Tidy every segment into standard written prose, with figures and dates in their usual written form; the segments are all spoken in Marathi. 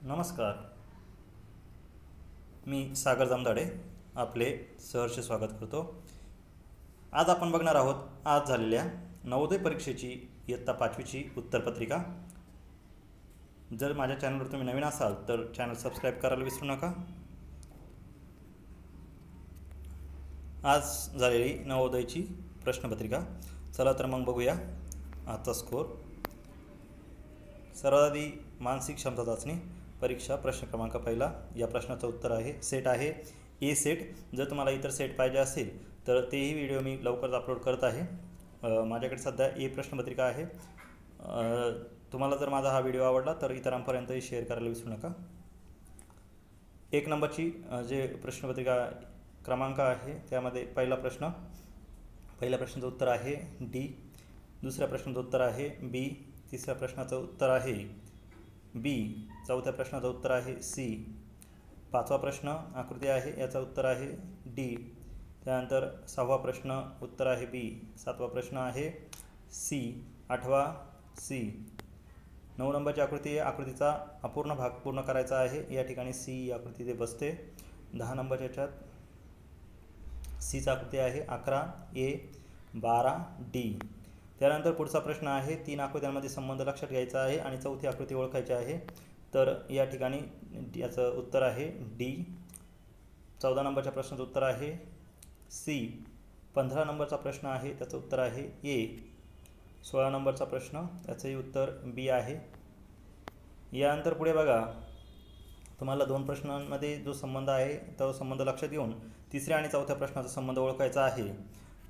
नमस्कार, मी सागर जामदाडे आपले सहर्ष स्वागत करतो। आज आपण बघणार आहोत आज झालेल्या नवोदय परीक्षेची इयत्ता 5वीची उत्तरपत्रिका। जर माझ्या चॅनलवर तुम्ही नवीन असाल तर चॅनल सबस्क्राईब करायला विसरू नका। आज झालेली नवोदयची प्रश्नपत्रिका। चला तर मग बघूया आजचा स्कोर। सर्वात आधी मानसिक क्षमता चाचणी परीक्षा प्रश्न क्रमांक पहिला। या प्रश्नाचं उत्तर आहे सेट आहे ए सेट। जर तुम्हाला इतर सेट पाहिजे असेल तर तेही व्हिडिओ मी लवकरच अपलोड करत आहे। माझ्याकडे सध्या ए प्रश्नपत्रिका आहे। तुम्हाला जर माझा हा व्हिडिओ आवडला तर इतरांपर्यंतही शेअर करायला विसरू नका। 1 नंबरची जे प्रश्नपत्रिका क्रमांक आहे त्यामध्ये पहिल्या प्रश्नाचं उत्तर आहे डी, दुसऱ्या प्रश्नाचं उत्तर आहे बी, तिसऱ्या प्रश्नाचं उत्तर आहे बी, चौथ्या प्रश्नाचं उत्तर आहे सी, पाचवा प्रश्न आकृती आहे याचं उत्तर आहे डी, त्यानंतर 6वा प्रश्न उत्तर आहे बी, 7वा प्रश्न आहे सी, 8वा सी, 9 नंबरची आकृती आहे, आकृतीचा अपूर्ण भाग पूर्ण करायचा आहे, या ठिकाणी सी आकृती ते बसते। 10 नंबरच्या ह्याच्यात सीचा आकृती आहे 11 ए, 12 डी। त्यानंतर पुढचा प्रश्न आहे 3 आकृत्यांमध्ये संबंध लक्षात घ्यायचा आहे आणि चौथी आकृती ओळखायची आहे, तर या ठिकाणी याचं उत्तर आहे डी। 14 नंबरच्या प्रश्नाचं उत्तर आहे सी, 15 नंबरचा प्रश्न आहे त्याचं उत्तर आहे ए, 16 नंबरचा प्रश्न त्याचंही उत्तर बी आहे। यानंतर पुढे बघा, तुम्हाला 2 प्रश्नांमध्ये जो संबंध आहे तो संबंध लक्षात घेऊन तिसऱ्या आणि चौथ्या प्रश्नाचा संबंध ओळखायचा आहे,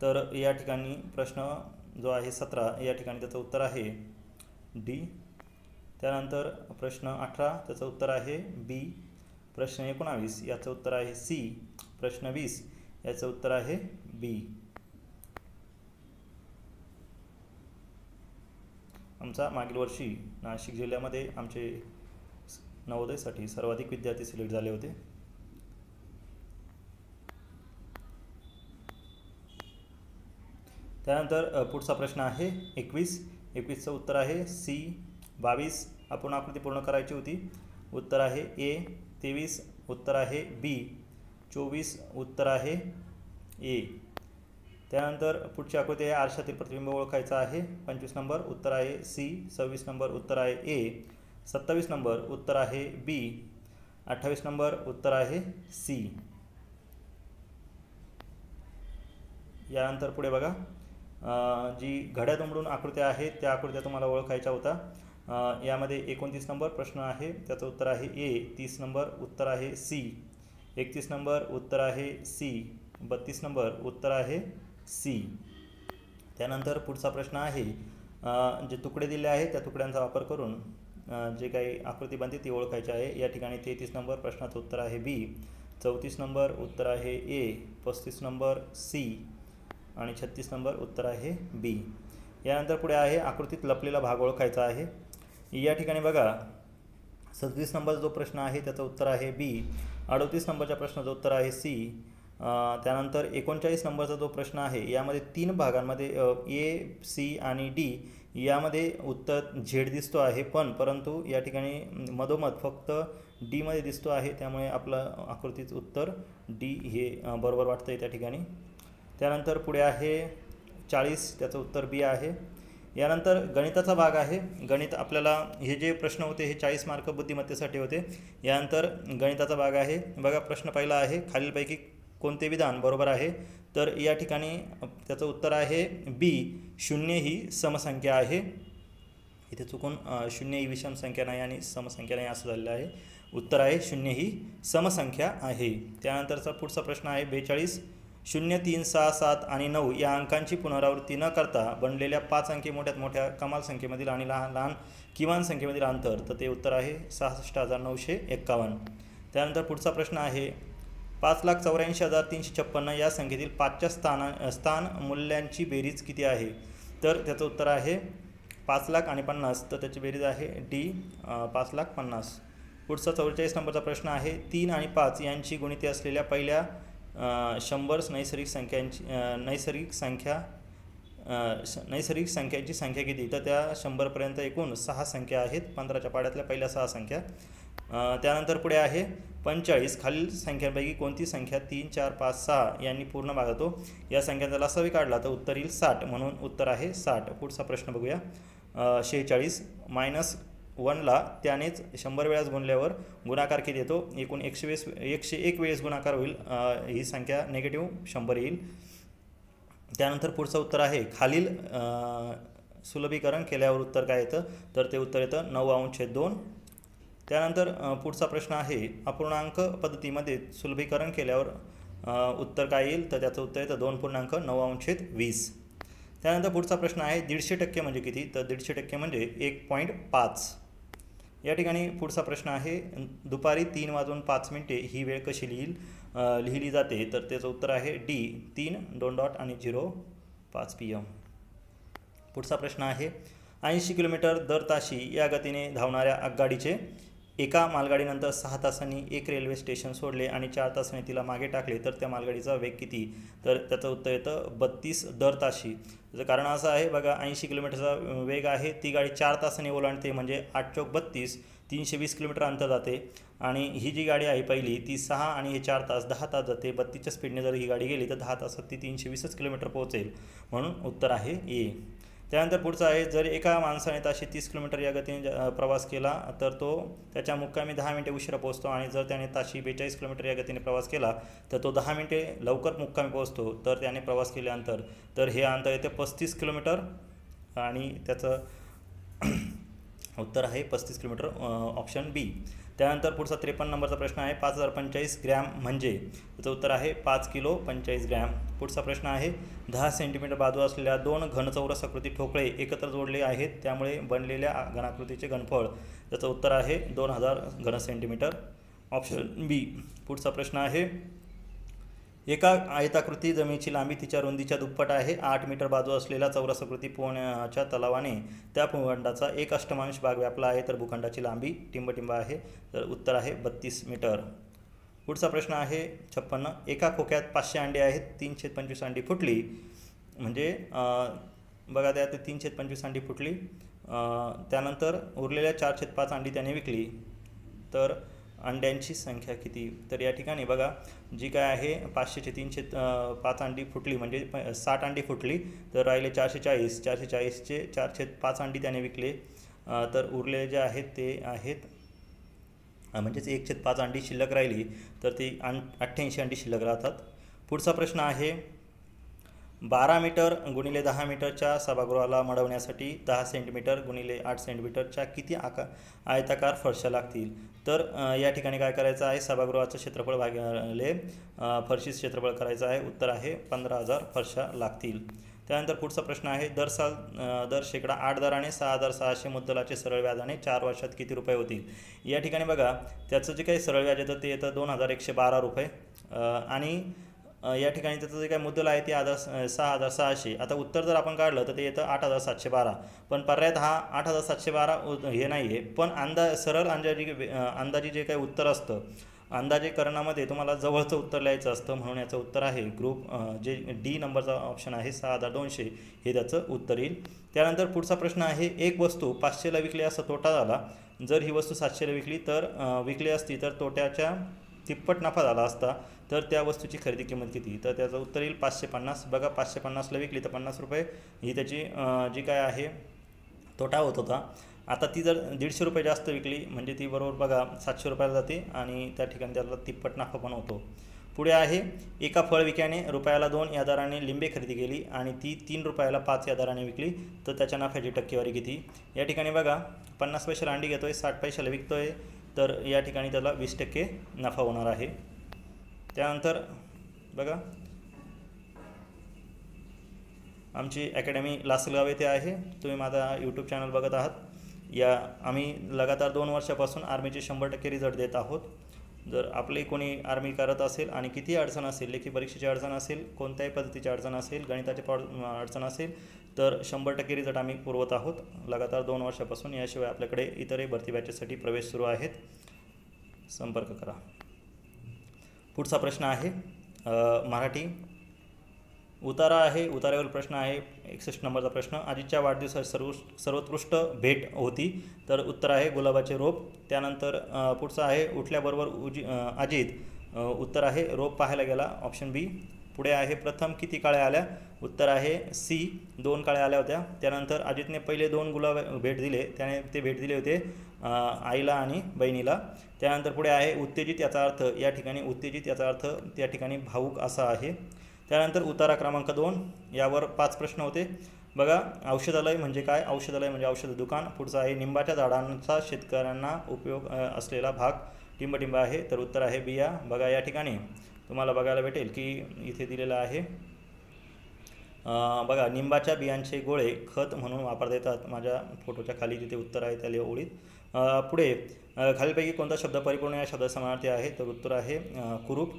तर या ठिकाणी प्रश्न जो आहे 17 या ठिकाणी त्याचं उत्तर आहे डी। त्यानंतर प्रश्न 18 त्याचं उत्तर आहे बी, प्रश्न 19 याचं उत्तर आहे सी, प्रश्न 20 याचं उत्तर आहे बी। आमचा मागील वर्षी नाशिक जिल्ह्यामध्ये आमचे नवोदयसाठी सर्वाधिक विद्यार्थी सिलेक्ट झाले होते। त्यानंतर पुढचा प्रश्न आहे 21चं उत्तर आहे सी, 22 आपण आकृती पूर्ण करायची होती, उत्तर आहे ए, 23 उत्तर आहे बी, 24 उत्तर आहे ए। त्यानंतर पुढची आकृती आहे आरशातील प्रतिबिंब ओळखायचं आहे, 25 नंबर उत्तर आहे सी, 26 नंबर उत्तर आहे ए, 27 नंबर उत्तर आहे बी, 28 नंबर उत्तर आहे सी। यानंतर पुढे बघा, जी घड्या दुमडून आकृत्या आहेत त्या आकृत्या तुम्हाला ओळखायच्या होत्या। यामध्ये 29 नंबर प्रश्न आहे त्याचं उत्तर आहे ए, 30 नंबर उत्तर आहे सी, 31 नंबर उत्तर आहे सी, 32 नंबर उत्तर आहे सी। त्यानंतर पुढचा प्रश्न आहे जे तुकडे दिले आहेत त्या तुकड्यांचा वापर करून जे काही आकृती बनते ती ओळखायची आहे। या ठिकाणी 33 नंबर प्रश्नाचं उत्तर आहे बी, 34 नंबर उत्तर आहे ए, 35 नंबर सी आणि 36 नंबर उत्तर आहे बी। यानंतर पुढे आहे आकृतीत लपलेला भाग ओळखायचा आहे। या ठिकाणी बघा 36 नंबरचा जो प्रश्न आहे त्याचं उत्तर आहे बी, 38 नंबरच्या प्रश्नाचं उत्तर आहे सी। त्यानंतर 39 नंबरचा जो प्रश्न आहे यामध्ये 3 भागांमध्ये ए, सी आणि डी यामध्ये उत्तर झेड दिसतो आहे, परंतु या ठिकाणी मधोमध फक्त डी मध्ये दिसतो आहे, त्यामुळे आपलं आकृतीचं उत्तर डी हे बरोबर वाटतंय त्या ठिकाणी। त्यानंतर पुढे आहे 40 त्याचं उत्तर बी आहे। यानंतर गणिताचा भाग आहे। गणित आपल्याला हे जे प्रश्न होते हे 40 मार्क बुद्धिमत्तेसाठी होते। यानंतर गणिताचा भाग आहे। बघा प्रश्न पहिला आहे खालीलपैकी कोणते विधान बरोबर आहे, तर या ठिकाणी त्याचं उत्तर आहे बी, 0 ही समसंख्या आहे। इथे चुकून 0 ही विषम संख्या नाही आणि समसंख्या नाही असं झालेलं आहे, उत्तर आहे 0 ही समसंख्या आहे। त्यानंतरचा पुढचा प्रश्न आहे 42, 0, 3, 6, 7 आणि 9 या अंकांची पुनरावृत्ती न करता बनलेल्या 5 अंकी मोठ्यात मोठ्या कमाल संख्येमधील आणि लहान लहान किमान संख्येमधील अंतर, तर ते उत्तर आहे 66,951। त्यानंतर पुढचा प्रश्न आहे 5,84,356 या संख्येतील 5च्या स्थान मूल्यांची बेरीज किती आहे, तर त्याचं उत्तर आहे 5 लाख आणि 50, तर त्याची बेरीज आहे डी 5,50,000। पुढचा 44 नंबरचा प्रश्न आहे 3 आणि 5 यांची गुणिते असलेल्या पहिल्या 100 नैसर्गिक संख्या नैसर्गिक संख्यांची संख्या किती, तर त्या 100पर्यंत एकूण 6 संख्या आहेत, 15च्या पाड्यातल्या पहिल्या 6 संख्या. त्यानंतर पुढे आहे 45. खालील संख्यांपैकी कोणती संख्या 3, 4, 5, 6 यांनी पूर्ण भागतो. या संख्यांचा लसावी काढला तर उत्तर येईल 60, म्हणून उत्तर आहे 60. पुढचा प्रश्न बघूया. 46. -1ला त्यानेच 100 वेळेस गुणल्यावर गुणाकार किती येतो. एकूण 101 वेळेस गुणाकार होईल. ही संख्या निगेटिव्ह 100 येईल. त्यानंतर पुढचं उत्तर आहे खालील सुलभीकरण केल्यावर उत्तर काय येतं, तर ते उत्तर येतं 9/2. त्यानंतर पुढचा प्रश्न आहे अपूर्णांक पद्धतीमध्ये सुलभीकरण केल्यावर उत्तर काय येईल, तर त्याचं उत्तर येतं 2.9/20. त्यानंतर पुढचा प्रश्न आहे 150% म्हणजे किती, तर 150% म्हणजे 1.5. या ठिकाणी पुढचा प्रश्न आहे दुपारी 3:05 ही वेळ कशी लिहिली जाते, तर त्याचं उत्तर आहे डी 3 आणि 05 PM. पुढचा प्रश्न आहे 80 किलोमीटर दर ताशी या गतीने धावणाऱ्या आगगाडीचे एका मालगाडीनंतर 6 तासांनी एक रेल्वे स्टेशन सोडले आणि 4 तासांनी तिला मागे टाकले तर त्या मालगाडीचा वेग किती, तर त्याचं उत्तर येतं 32 दर ताशी. त्याचं कारण असं आहे बघा, 80 किलोमीटरचा वेग आहे, ती गाडी 4 तासांनी ओलांडते म्हणजे 8 चौक 32, 320 किलोमीटर अंतर जाते. आणि ही जी गाडी आहे पहिली ती 6 आणि हे 4 तास 10 तास जाते. 32च्या स्पीडने जर ही गाडी गेली तर 10 तासात ती 320 किलोमीटर पोहोचेल, म्हणून उत्तर आहे ए. त्यानंतर पुढचं आहे जर एका माणसाने ताशी 30 किलोमीटर या गतीने प्रवास केला तर तो त्याच्या मुक्कामी 10 मिनिटे उशिरा पोहोचतो, आणि जर त्याने ताशी 42 किलोमीटर या गतीने प्रवास केला तर तो 10 मिनिटे लवकर मुक्कामी पोहोचतो. तर त्याने प्रवास केले अंतर, तर हे अंतर येते 35 किलोमीटर, आणि त्याचं उत्तर आहे 35 किलोमीटर, ऑप्शन बी. त्यानंतर पुढचा 53 नंबरचा प्रश्न आहे 5045 ग्रॅम म्हणजे, त्याचं उत्तर आहे 5 किलो 45 ग्रॅम. पुढचा प्रश्न आहे 10 सेंटीमीटर बाजू असलेल्या 2 घनचौरस आकृती ठोकळे एकत्र जोडले आहेत त्यामुळे बनलेल्या घनाकृतीचे घनफळ, त्याचं उत्तर आहे 2000 घन सेंटीमीटर, ऑप्शन बी. पुढचा प्रश्न आहे एका आयताकृती जमिनीची लांबी तिच्या रुंदीच्या दुप्पट आहे. 8 मीटर बाजू असलेल्या चौरसाकृती पोहण्याच्या तलावाने त्या भूखंडाचा 1 अष्टमांश भाग व्यापला आहे, तर भूखंडाची लांबी टिंबटिंब आहे, तर उत्तर आहे 32 मीटर. पुढचा प्रश्न आहे 56. एका खोक्यात 500 अंडी आहेत, 3/25 अंडी फुटली, म्हणजे बघा त्यात 3/25 अंडी फुटली. त्यानंतर उरलेल्या 4/5 अंडी त्याने विकली, तर अंड्यांची संख्या किती, तर या ठिकाणी बघा जी काय आहे 500चे 3/5 अंडी फुटली म्हणजे 60 अंडी फुटली, तर राहिले 440. 440चे 4/5 अंडी त्याने विकले, तर उरलेले जे आहेत ते आहेत म्हणजेच 1/5 अंडी शिल्लक राहिली, तर ती 88 अंडी शिल्लक राहतात. पुढचा प्रश्न आहे 12 मीटर गुणिले 10 मीटरच्या सभागृहाला मडवण्यासाठी 10 सेंटीमीटर गुणिले 8 सेंटीमीटरच्या किती आयताकार फरशा लागतील, तर या ठिकाणी काय करायचं आहे सभागृहाचं क्षेत्रफळ भागिले फरशीचं क्षेत्रफळ करायचं आहे, उत्तर आहे 15,000 फरशा लागतील. त्यानंतर पुढचा प्रश्न आहे दर शेकडा 8 दराने 6,600 मुद्दलाचे सरळ व्याजाने 4 वर्षात किती रुपये होतील. या ठिकाणी बघा त्याचं जे काही सरळ व्याज येतं ते येतं 2112 रुपये, आणि या ठिकाणी त्याचं जे काही मुद्दल आहे ते 6,600. आता उत्तर जर आपण काढलं तर ते येतं 8,712, पण पर्यायात हा 8,712 हे नाही आहे, पण सरळ अंदाजी जे काही उत्तर असतं अंदाजीकरणामध्ये तुम्हाला जवळचं उत्तर लिहायचं असतं, म्हणून याचं उत्तर आहे ग्रुप जे डी नंबरचा ऑप्शन आहे 6,200 हे त्याचं उत्तर येईल. त्यानंतर पुढचा प्रश्न आहे एक वस्तू 500ला विकली असा तोटा झाला, जर ही वस्तू 700ला विकली असती तर तोट्याच्या तिप्पट नफा झाला असता, तर त्या वस्तूची खरेदी किंमत किती, तर त्याचं उत्तर येईल 550. बघा 550ला विकली तर 50 रुपये ही त्याची जी काय आहे तोटा होत होता. आता ती जर 150 रुपये जास्त विकली म्हणजे ती बरोबर बघा 700 रुपयाला जाते, आणि त्या ठिकाणी त्याला तिप्पट नफा पण होतो. पुढे आहे एका फळ विक्याने रुपयाला 2 या दराने लिंबे खरेदी केली आणि ती 3 रुपयाला 5 या दराने विकली, तर त्याच्या नफ्याची टक्केवारी किती. या ठिकाणी बघा 50 पैशाला अंडी घेतोय, 60 पैशाला विकतोय, तर या ठिकाणी त्याला 20% नफा होणार आहे. त्यानंतर बघा आमची अकॅडमी लासलगाव येथे आहे, तुम्ही माझा यूट्यूब चॅनल बघत आहात. आम्ही लगातार 2 वर्षापासून आर्मीचे 100% रिझल्ट देत आहोत. जर आपले कोणी आर्मी करत असेल आणि किती अडचण असेल, लेखी परीक्षेची अडचण असेल, कोणत्याही पद्धतीची अडचण असेल, गणिताची अडचण असेल, तर 100% रिझल्ट आम्ही पुरवत आहोत लगातार 2 वर्षापासून. याशिवाय आपल्याकडे इतरही भरती बॅचेससाठी प्रवेश सुरू आहेत, संपर्क करा. पुढचा प्रश्न आहे मराठी उतारा आहे, उतार्यावर प्रश्न आहे 61 नंबरचा प्रश्न. अजितच्या वाढदिवसाची सर्वोत्कृष्ट भेट होती, तर उत्तर आहे गुलाबाचे रोप. त्यानंतर पुढचा आहे उठल्याबरोबर अजित उत्तर आहे रोप पाहायला गेला, ऑप्शन बी. पुढे आहे प्रथम किती काळ्या आल्या, उत्तर आहे सी 2 काळ्या आल्या होत्या. त्यानंतर अजितने पहिले 2 गुलाब भेट दिले, त्याने ते भेट दिले होते आईला आणि बहिणीला. त्यानंतर पुढे आहे उत्तेजित, याचा अर्थ या ठिकाणी उत्तेजित याचा अर्थ त्या ठिकाणी भावूक असा आहे. त्यानंतर उतारा क्रमांक 2 यावर 5 प्रश्न होते. बघा, औषधालय म्हणजे काय, औषधालय म्हणजे औषध दुकान. पुढचा आहे निंबाच्या झाडांचा शेतकऱ्यांना उपयोग असलेला भाग टिंबटिंब आहे, तर उत्तर आहे बिया. बघा या ठिकाणी तुम्हाला बघायला भेटेल की इथे दिलेलं आहे, बघा निंबाच्या बियांचे गोळे खत म्हणून वापरता येतात. माझ्या फोटोच्या खाली तिथे उत्तर आहे त्या ओळीत. पुढे खालीलपैकी कोणता शब्द परिपूर्ण या शब्दात समानार्थी आहे, तर उत्तर आहे कुरूप.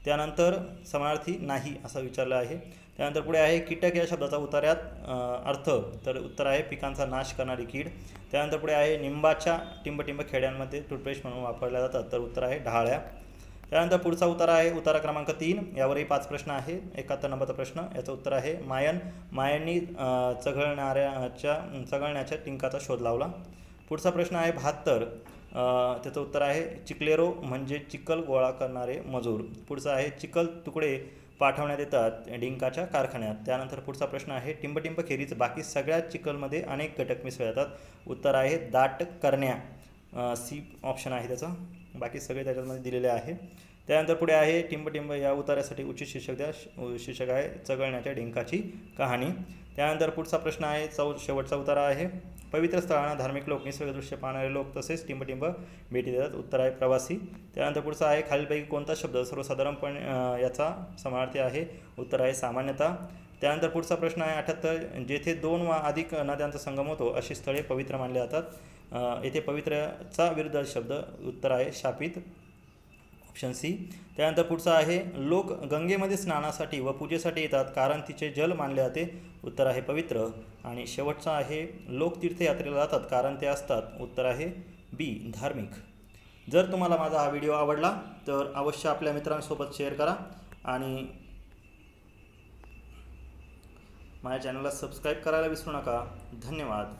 त्यानंतर समानार्थी नाही असं विचारलं आहे. त्यानंतर पुढे आहे कीटक या शब्दाचा उतार्यात अर्थ, तर उत्तर आहे पिकांचा नाश करणारी कीड. त्यानंतर पुढे आहे निंबाच्या टिंबटिंब खेड्यांमध्ये टूथपेस्ट म्हणून वापरल्या जातात, तर उत्तर आहे ढाळ्या. त्यानंतर पुढचा उतारा आहे उतारा क्रमांक 3, यावरही 5 प्रश्न आहे. 71 नंबरचा प्रश्न, याचं उत्तर आहे मायांनी चघळण्याच्या टिंकाचा शोध लावला. पुढचा प्रश्न आहे 72, त्याचं उत्तर आहे चिकलेरो म्हणजे चिखल गोळा करणारे मजूर. पुढचा आहे चिखल तुकडे पाठवण्यात येतात डिंकाच्या कारखान्यात. त्यानंतर पुढचा प्रश्न आहे टिंबटिंब खेरीज बाकी सगळ्या चिखलमध्ये अनेक घटक मिसळले जातात, उत्तर आहे दाट करण्या, सी ऑप्शन आहे त्याचं. बाकी सगळे त्याच्यामध्ये दिलेले आहे. त्यानंतर पुढे आहे टिंबटिंब या उतार्यासाठी उचित शीर्षक द्या, शीर्षक आहे चघळण्याच्या डिंकाची कहाणी. त्यानंतर पुढचा प्रश्न आहे शेवटचा उतारा आहे पवित्र स्थळांना धार्मिक लोक, निसर्गदृश्य पाहणारे लोक तसेच टिंबटिंब भेटी देतात, उत्तर आहे प्रवासी. त्यानंतर पुढचा आहे खालीलपैकी कोणता शब्द सर्वसाधारणपणे याचा समानार्थी आहे, उत्तर आहे सामान्यतः. त्यानंतर पुढचा प्रश्न आहे 78, जेथे 2 वा अधिक नद्यांचा संगम होतो अशी स्थळे पवित्र मानली जातात. येथे पवित्रचा विरुद्ध शब्द, उत्तर आहे शापित, ऑप्शन सी. त्यानंतर पुढचा आहे लोक गंगेमध्ये स्नानासाठी व पूजेसाठी येतात कारण तिचे जल मानले जाते, उत्तर आहे पवित्र. आणि शेवटचा आहे लोक तीर्थयात्रेला जातात कारण ते असतात, उत्तर आहे बी धार्मिक. जर तुम्हाला माझा हा व्हिडिओ आवडला तर अवश्य आपल्या मित्रांसोबत शेअर करा आणि माझ्या चॅनलला सबस्क्राईब करायला विसरू नका. धन्यवाद.